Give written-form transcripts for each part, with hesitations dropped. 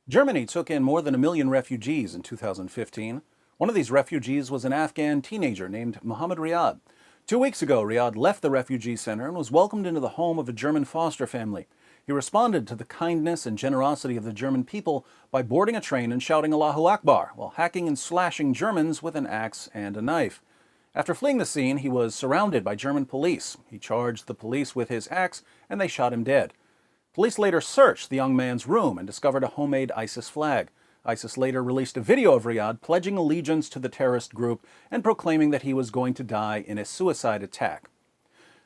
Germany took in more than 1 million refugees in 2015. One of these refugees was an Afghan teenager named Mohammed Riyad. 2 weeks ago, Riyad left the refugee center and was welcomed into the home of a German foster family. He responded to the kindness and generosity of the German people by boarding a train and shouting Allahu Akbar while hacking and slashing Germans with an axe and a knife. After fleeing the scene, he was surrounded by German police. He charged the police with his axe and they shot him dead. Police later searched the young man's room and discovered a homemade ISIS flag. ISIS later released a video of Riyad pledging allegiance to the terrorist group and proclaiming that he was going to die in a suicide attack.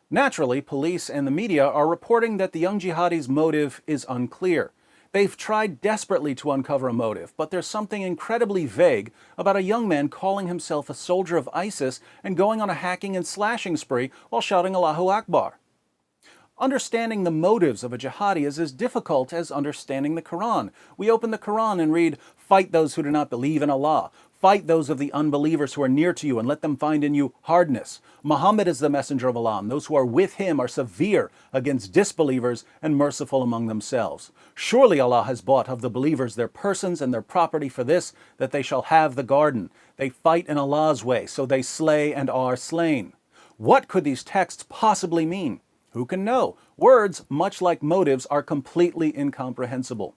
Naturally, police and the media are reporting that the young jihadi's motive is unclear. They've tried desperately to uncover a motive, but there's something incredibly vague about a young man calling himself a soldier of ISIS and going on a hacking and slashing spree while shouting Allahu Akbar. Understanding the motives of a jihadi is as difficult as understanding the Quran. We open the Quran and read, "Fight those who do not believe in Allah. Fight those of the unbelievers who are near to you and let them find in you hardness. Muhammad is the messenger of Allah, and those who are with him are severe against disbelievers and merciful among themselves. Surely Allah has bought of the believers their persons and their property for this, that they shall have the garden. They fight in Allah's way, so they slay and are slain." What could these texts possibly mean? Who can know? Words, much like motives, are completely incomprehensible.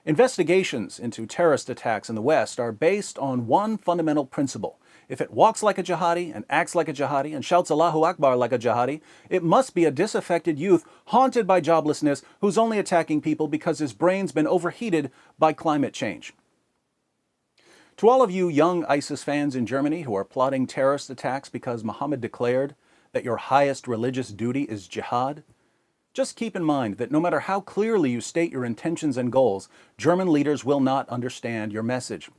Investigations into terrorist attacks in the West are based on one fundamental principle. If it walks like a jihadi and acts like a jihadi and shouts Allahu Akbar like a jihadi, it must be a disaffected youth haunted by joblessness who's only attacking people because his brain's been overheated by climate change. To all of you young ISIS fans in Germany who are plotting terrorist attacks because Muhammad declared that your highest religious duty is jihad, just keep in mind that no matter how clearly you state your intentions and goals, German leaders will not understand your message.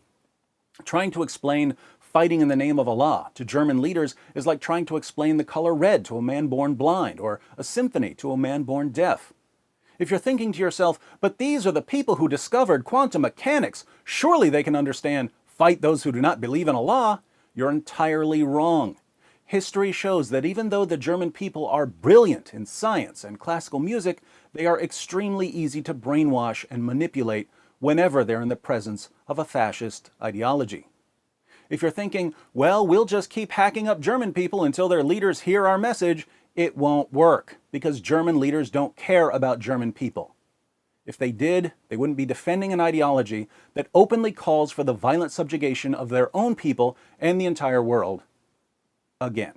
Trying to explain fighting in the name of Allah to German leaders is like trying to explain the color red to a man born blind or a symphony to a man born deaf. If you're thinking to yourself, but these are the people who discovered quantum mechanics, surely they can understand fight those who do not believe in Allah, you're entirely wrong. History shows that even though the German people are brilliant in science and classical music, they are extremely easy to brainwash and manipulate whenever they're in the presence of a fascist ideology. If you're thinking, well, we'll just keep hacking up German people until their leaders hear our message, it won't work, because German leaders don't care about German people. If they did, they wouldn't be defending an ideology that openly calls for the violent subjugation of their own people and the entire world again.